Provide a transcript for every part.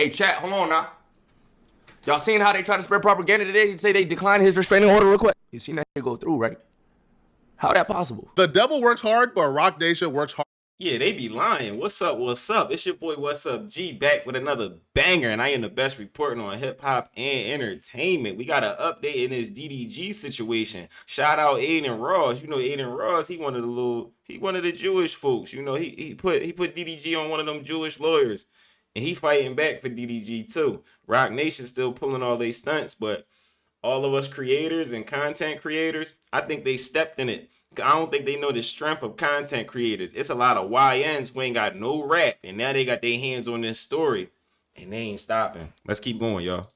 Hey, chat, hold on now. Y'all seen how they try to spread propaganda today? They say they declined his restraining order request. You seen that shit go through, right? How that possible? The devil works hard, but Rock Nation works hard. Yeah, they be lying. What's up? What's up? It's your boy, What's Up G, back with another banger, and I am the best reporting on hip hop and entertainment. We got an update in this DDG situation. Shout out Aiden Ross. You know Aiden Ross. He one of the Jewish folks. You know he put DDG on one of them Jewish lawyers, and he fighting back for DDG too. Rock Nation still pulling all they stunts, but all of us creators and content creators, I think they stepped in it. I don't think they know the strength of content creators. It's a lot of YNs who ain't got no rap, and now they got their hands on this story, and they ain't stopping. Let's keep going, y'all.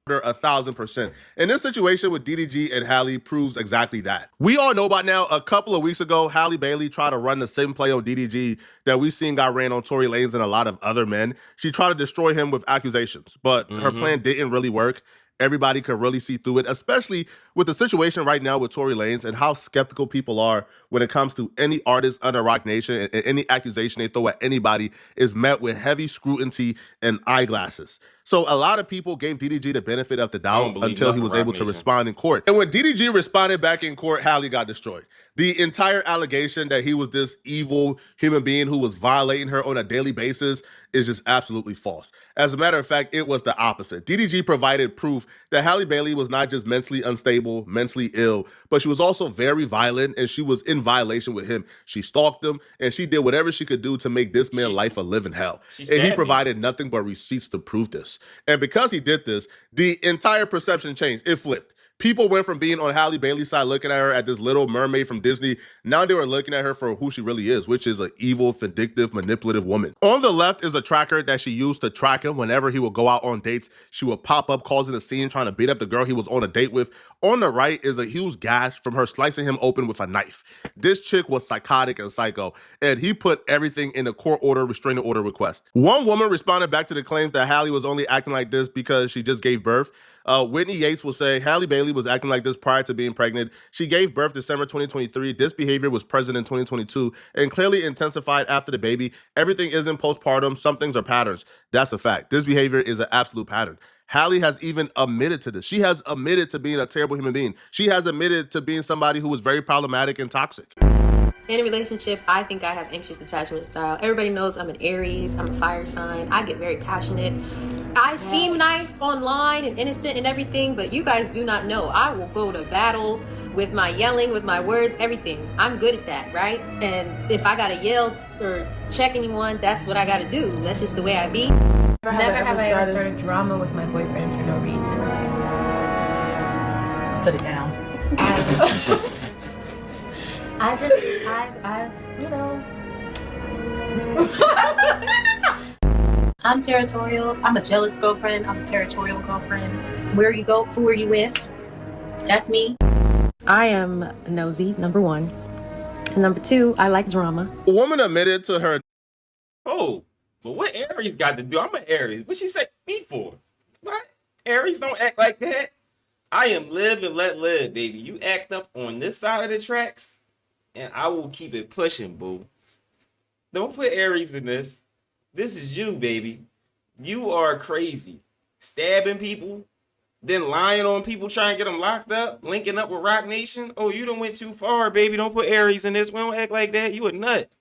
1,000%. And this situation with DDG and Halle proves exactly that. We all know by now, a couple of weeks ago, Halle Bailey tried to run the same play on DDG that we seen got ran on Tory Lanez and a lot of other men. She tried to destroy him with accusations, but her plan didn't really work. Everybody could really see through it, especially with the situation right now with Tory Lanez and how skeptical people are when it comes to any artist under Rock Nation, and any accusation they throw at anybody is met with heavy scrutiny and eyeglasses. So a lot of people gave DDG the benefit of the doubt until he was able to respond in court. And when DDG responded back in court, Halle got destroyed. The entire allegation that he was this evil human being who was violating her on a daily basis is just absolutely false. As a matter of fact, it was the opposite. DDG provided proof that Halle Bailey was not just mentally unstable, mentally ill, but she was also very violent, and she was in violation with him. She stalked him, and she did whatever she could do to make this man's life a living hell. And he provided nothing but receipts to prove this. And because he did this, the entire perception changed. It flipped. People went from being on Halle Bailey's side, looking at her at this little mermaid from Disney. Now they were looking at her for who she really is, which is an evil, vindictive, manipulative woman. On the left is a tracker that she used to track him whenever he would go out on dates. She would pop up, causing a scene, trying to beat up the girl he was on a date with. On the right is a huge gash from her slicing him open with a knife. This chick was psychotic and psycho, and he put everything in a court order, restraining order request. One woman responded back to the claims that Halle was only acting like this because she just gave birth. Whitney Yates will say Halle Bailey was acting like this prior to being pregnant. She gave birth December 2023. This behavior was present in 2022 and clearly intensified after the baby. Everything isn't postpartum. Some things are patterns. That's a fact. This behavior is an absolute pattern. Halle has even admitted to this. She has admitted to being a terrible human being. She has admitted to being somebody who was very problematic and toxic. In a relationship, I think I have anxious attachment style. Everybody knows I'm an Aries, I'm a fire sign. I get very passionate. I seem nice online and innocent and everything, but you guys do not know. I will go to battle with my yelling, with my words, everything. I'm good at that, right? And if I gotta yell or check anyone, that's what I gotta do. That's just the way I be. Never have I ever started drama with my boyfriend for no reason. Put it down. You know. I'm territorial. I'm a jealous girlfriend. I'm a territorial girlfriend. Where you go, who are you with? That's me. I am nosy, number one. And number two, I like drama. A woman admitted to her. Oh, but what Aries got to do? I'm an Aries. What she say me for? What? Aries don't act like that. I am live and let live, baby. You act up on this side of the tracks, and I will keep it pushing, boo. Don't put Aries in this. This is you, baby. You are crazy. Stabbing people, then lying on people, trying to get them locked up, linking up with Rock Nation. Oh, you done went too far, baby. Don't put Aries in this. We don't act like that. You a nut.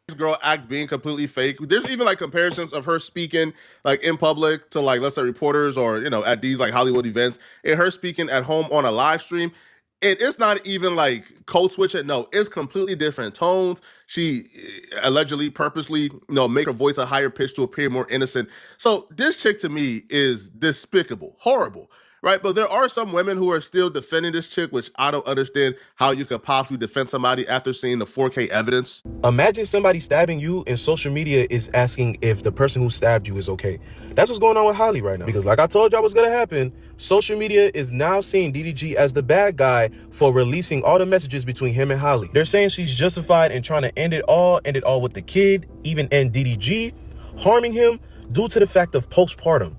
This girl act being completely fake. There's even like comparisons of her speaking like in public to like, let's say, reporters or, you know, at these like Hollywood events, and her speaking at home on a live stream. It's not even like code switching. No, it's completely different tones. She allegedly purposely, make her voice a higher pitch to appear more innocent. So this chick to me is despicable, horrible, right? But there are some women who are still defending this chick, which I don't understand how you could possibly defend somebody after seeing the 4K evidence. Imagine somebody stabbing you and social media is asking if the person who stabbed you is okay. That's what's going on with Halle right now. Because like I told y'all was going to happen, social media is now seeing DDG as the bad guy for releasing all the messages between him and Halle. They're saying she's justified in trying to end it all with the kid, even end DDG, harming him due to the fact of postpartum.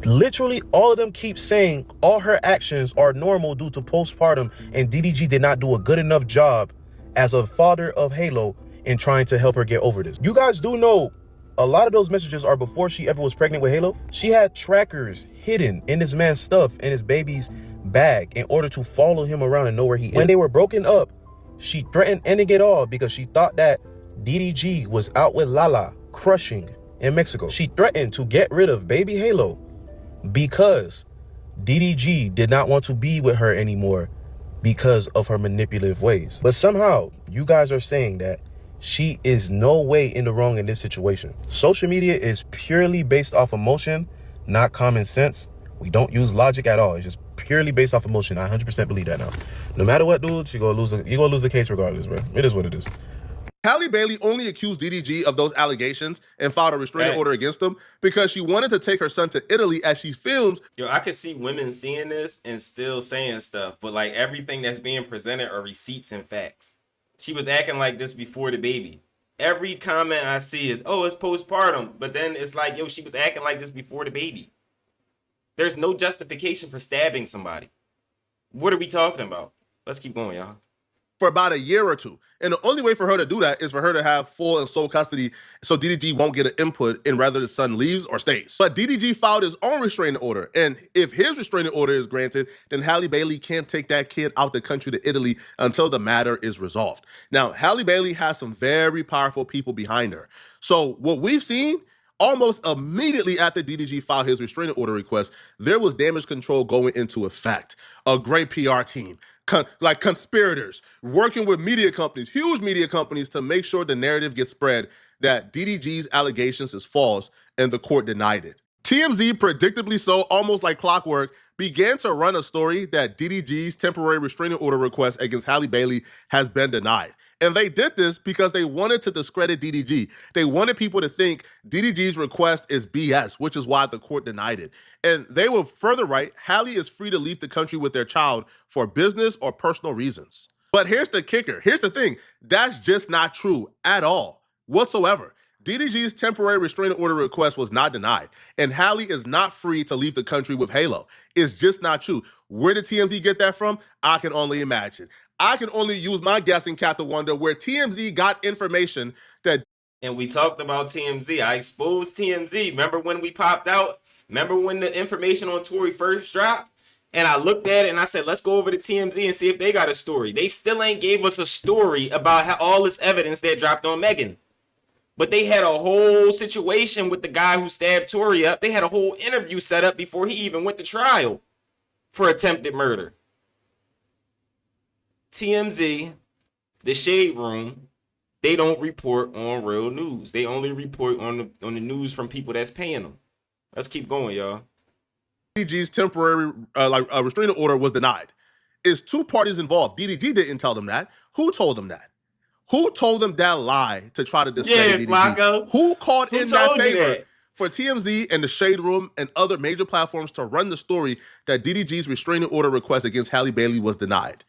Literally all of them keep saying all her actions are normal due to postpartum, and DDG did not do a good enough job as a father of Halo in trying to help her get over this. You guys do know a lot of those messages are before she ever was pregnant with Halo. She had trackers hidden in this man's stuff in his baby's bag in order to follow him around and know where he is. When they were broken up, she threatened ending it all because she thought that DDG was out with Lala crushing in Mexico. She threatened to get rid of baby Halo because DDG did not want to be with her anymore because of her manipulative ways. But somehow you guys are saying that she is no way in the wrong in this situation. Social media is purely based off emotion, not common sense. We don't use logic at all. It's just purely based off emotion. I 100% believe that now. No matter what, dude, you're gonna lose the case regardless, bro. It is what it is. Halle Bailey only accused DDG of those allegations and filed a restraining order against him because she wanted to take her son to Italy as she films. Yo, I could see women seeing this and still saying stuff, but like everything that's being presented are receipts and facts. She was acting like this before the baby. Every comment I see is, oh, it's postpartum. But then it's like, yo, she was acting like this before the baby. There's no justification for stabbing somebody. What are we talking about? Let's keep going, y'all. For about a year or two. And the only way for her to do that is for her to have full and sole custody so DDG won't get an input in whether the son leaves or stays. But DDG filed his own restraining order. And if his restraining order is granted, then Halle Bailey can't take that kid out the country to Italy until the matter is resolved. Now, Halle Bailey has some very powerful people behind her. So what we've seen, almost immediately after DDG filed his restraining order request, there was damage control going into effect. A great PR team, like conspirators, working with media companies, huge media companies, to make sure the narrative gets spread that DDG's allegations is false, and the court denied it. TMZ, predictably so, almost like clockwork, began to run a story that DDG's temporary restraining order request against Halle Bailey has been denied. And they did this because they wanted to discredit DDG. They wanted people to think DDG's request is BS, which is why the court denied it. And they will further write, Halle is free to leave the country with their child for business or personal reasons. But here's the kicker. Here's the thing. That's just not true at all, whatsoever. DDG's temporary restraining order request was not denied, and Halle is not free to leave the country with Halo. It's just not true. Where did TMZ get that from? I can only imagine. I can only use my guessing cap to wonder where TMZ got information that... And we talked about TMZ. I exposed TMZ. Remember when we popped out? Remember when the information on Tory first dropped? And I looked at it and I said, let's go over to TMZ and see if they got a story. They still ain't gave us a story about how all this evidence that dropped on Megan. But they had a whole situation with the guy who stabbed Tory up. They had a whole interview set up before he even went to trial for attempted murder. TMZ, the Shade Room, they don't report on real news. They only report on the news from people that's paying them. Let's keep going, y'all. DDG's temporary restraining order was denied. It's two parties involved. DDG didn't tell them that. Who told them that? Who told them that lie to try to discredit DDG? Flacco. Who called in that favor that? For TMZ and the Shade Room and other major platforms to run the story that DDG's restraining order request against Halle Bailey was denied?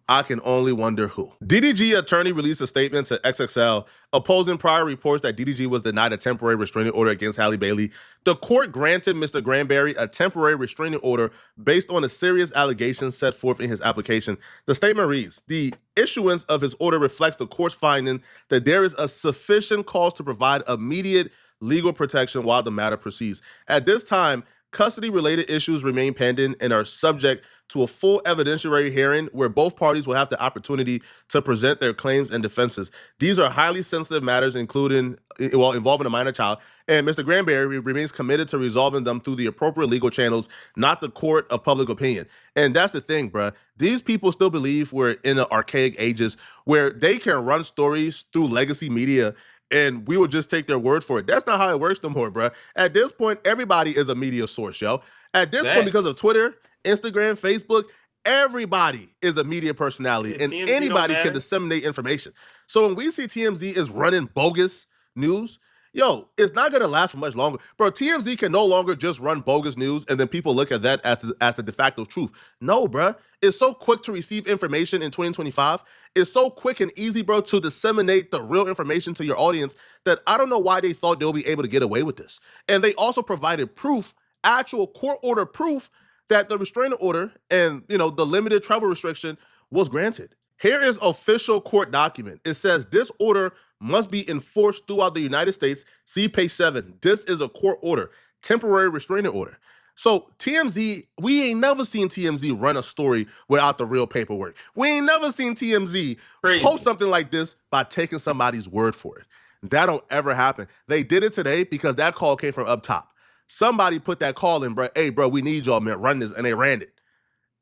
I can only wonder who. DDG attorney released a statement to XXL opposing prior reports that DDG was denied a temporary restraining order against Halle Bailey. The court granted Mr. Granberry a temporary restraining order based on the serious allegations set forth in his application. The statement reads, the issuance of his order reflects the court's finding that there is a sufficient cause to provide immediate legal protection while the matter proceeds. At this time, custody-related issues remain pending and are subject to a full evidentiary hearing where both parties will have the opportunity to present their claims and defenses. These are highly sensitive matters, involving a minor child, and Mr. Granberry remains committed to resolving them through the appropriate legal channels, not the court of public opinion. And that's the thing, bruh. These people still believe we're in the archaic ages where they can run stories through legacy media and we will just take their word for it. That's not how it works no more, bruh. At this point, everybody is a media source, yo. At this point, because of Twitter, Instagram, Facebook, everybody is a media personality, and TMZ anybody can disseminate information. So when we see TMZ is running bogus news, yo, it's not going to last for much longer. Bro, TMZ can no longer just run bogus news and then people look at that as the de facto truth. No, bro. It's so quick to receive information in 2025. It's so quick and easy, bro, to disseminate the real information to your audience that I don't know why they thought they'll be able to get away with this. And they also provided proof, actual court order proof, that the restraining order and, the limited travel restriction was granted. Here is official court document. It says this order must be enforced throughout the United States. See page 7. This is a court order, temporary restraining order. So TMZ, we ain't never seen TMZ run a story without the real paperwork. We ain't never seen TMZ post something like this by taking somebody's word for it. That don't ever happen. They did it today because that call came from up top. Somebody put that call in, bro. Hey, bro, we need y'all, man. Run this. And they ran it.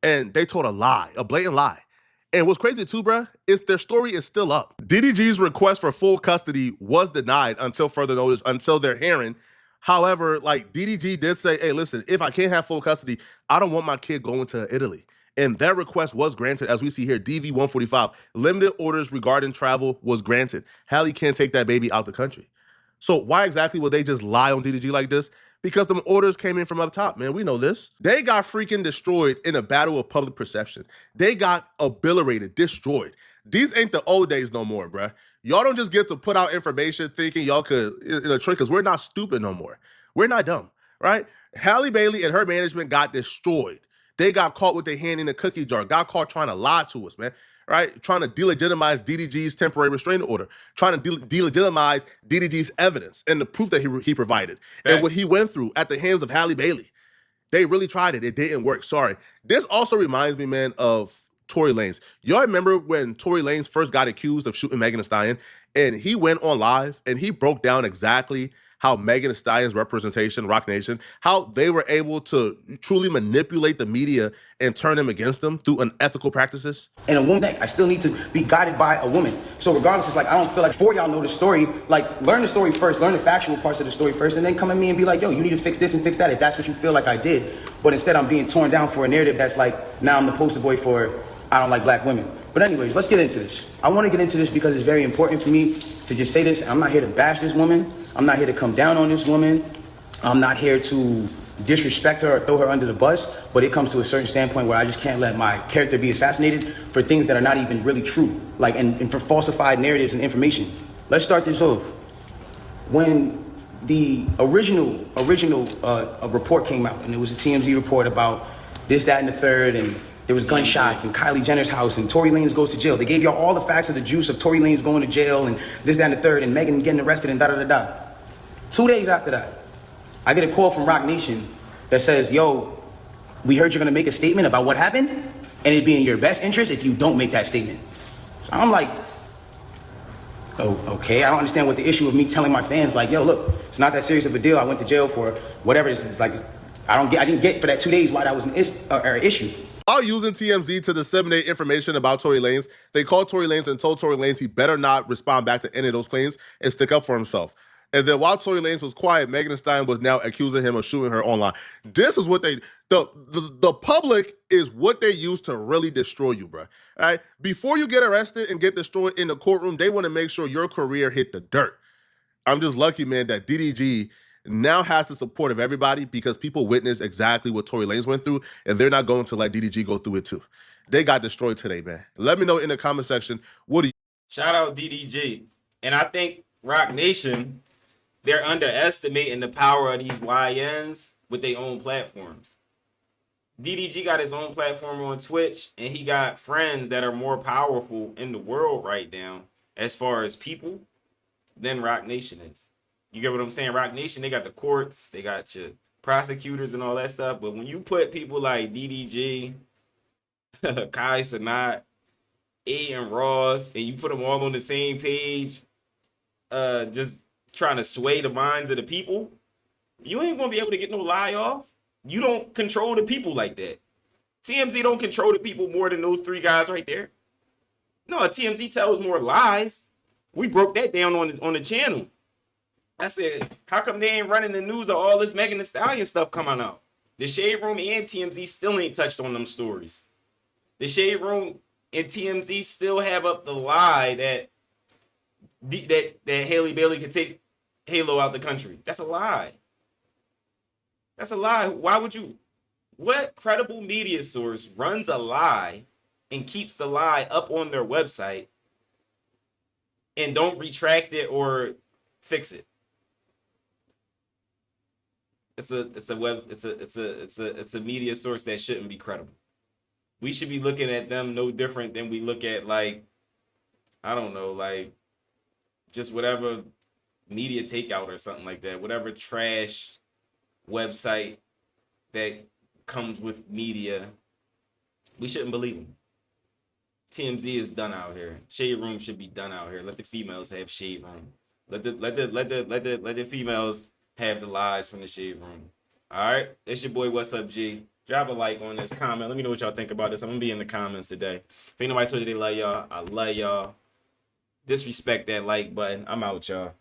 And they told a lie, a blatant lie. And what's crazy too, bro, is their story is still up. DDG's request for full custody was denied until further notice, until their hearing. However, like DDG did say, hey, listen, if I can't have full custody, I don't want my kid going to Italy. And that request was granted, as we see here, DV 145. Limited orders regarding travel was granted. Halle can't take that baby out the country. So why exactly would they just lie on DDG like this? Because the orders came in from up top, man. We know this. They got freaking destroyed in a battle of public perception. They got obliterated, destroyed. These ain't the old days no more, bruh. Y'all don't just get to put out information thinking y'all could, trick, because we're not stupid no more. We're not dumb, right? Halle Bailey and her management got destroyed. They got caught with their hand in a cookie jar, got caught trying to lie to us, man. Right? Trying to delegitimize DDG's temporary restraining order, trying to delegitimize DDG's evidence and the proof that he provided and what he went through at the hands of Halle Bailey. They really tried it. It didn't work. Sorry. This also reminds me, man, of Tory Lanez. Y'all remember when Tory Lanez first got accused of shooting Megan Thee Stallion, and he went on live and he broke down exactly how Megan Thee Stallion's representation, Rock Nation, how they were able to truly manipulate the media and turn them against them through unethical practices. And a woman, I still need to be guided by a woman. So regardless, it's like, I don't feel like before y'all know the story, like learn the story first, learn the factual parts of the story first, and then come at me and be like, yo, you need to fix this and fix that if that's what you feel like I did. But instead I'm being torn down for a narrative that's like, now I'm the poster boy for, I don't like black women. But anyways, let's get into this. I want to get into this because it's very important for me to just say this. I'm not here to bash this woman. I'm not here to come down on this woman. I'm not here to disrespect her or throw her under the bus, but it comes to a certain standpoint where I just can't let my character be assassinated for things that are not even really true, like and for falsified narratives and information. Let's start this off. When the original report came out, and it was a TMZ report about this, that, and the third, and there was gunshots in Kylie Jenner's house, and Tory Lanez goes to jail. They gave y'all all the facts of the juice of Tory Lanez going to jail, and this, that, and the third, and Megan getting arrested, and da-da-da-da. 2 days after that, I get a call from Rock Nation that says, yo, we heard you're gonna make a statement about what happened, and it'd be in your best interest if you don't make that statement. So I'm like, oh, okay, I don't understand what the issue of me telling my fans, like, yo, look, it's not that serious of a deal. I went to jail for whatever. It's like, I didn't get for that 2 days why that was an issue. While using TMZ to disseminate information about Tory Lanez, they called Tory Lanez and told Tory Lanez he better not respond back to any of those claims and stick up for himself. And then while Tory Lanez was quiet, Megan Thee Stallion was now accusing him of shooting her online. This is what the public is what they use to really destroy you, bro. All right? Before you get arrested and get destroyed in the courtroom, they want to make sure your career hit the dirt. I'm just lucky, man, that DDG now has the support of everybody because people witnessed exactly what Tory Lanez went through, and they're not going to let DDG go through it too. They got destroyed today, man. Let me know in the comment section, what do you... Shout out DDG. And I think Rock Nation, they're underestimating the power of these YNs with their own platforms. DDG got his own platform on Twitch, and he got friends that are more powerful in the world right now as far as people than Rock Nation is. You get what I'm saying? Rock Nation, they got the courts, they got your prosecutors and all that stuff. But when you put people like DDG, Kai Sanat, Aiden Ross, and you put them all on the same page, just trying to sway the minds of the people, you ain't gonna be able to get no lie off. You don't control the people like that. TMZ don't control the people more than those three guys right there. No, TMZ tells more lies. We broke that down on the channel. I said, how come they ain't running the news of all this Megan Thee Stallion stuff coming out? The Shade Room and TMZ still ain't touched on them stories. The Shade Room and TMZ still have up the lie that Halle Bailey could take Halo out the country. That's a lie. That's a lie. Why would you? What credible media source runs a lie and keeps the lie up on their website and don't retract it or fix it? It's a media source that shouldn't be credible. we should be looking at them no different than we look at, like, I don't know, like just whatever media takeout or something like that, whatever trash website that comes with media. We shouldn't believe them. TMZ is done out here. Shade Room should be done out here. Let the females have Shade Room. Let the females have the lies from the Shade Room. All right, it's your boy. What's up, G? Drop a like on this comment. Let me know what y'all think about this. I'm gonna be in the comments today. If ain't nobody told you they love y'all, I love y'all. Disrespect that like button. I'm out, y'all.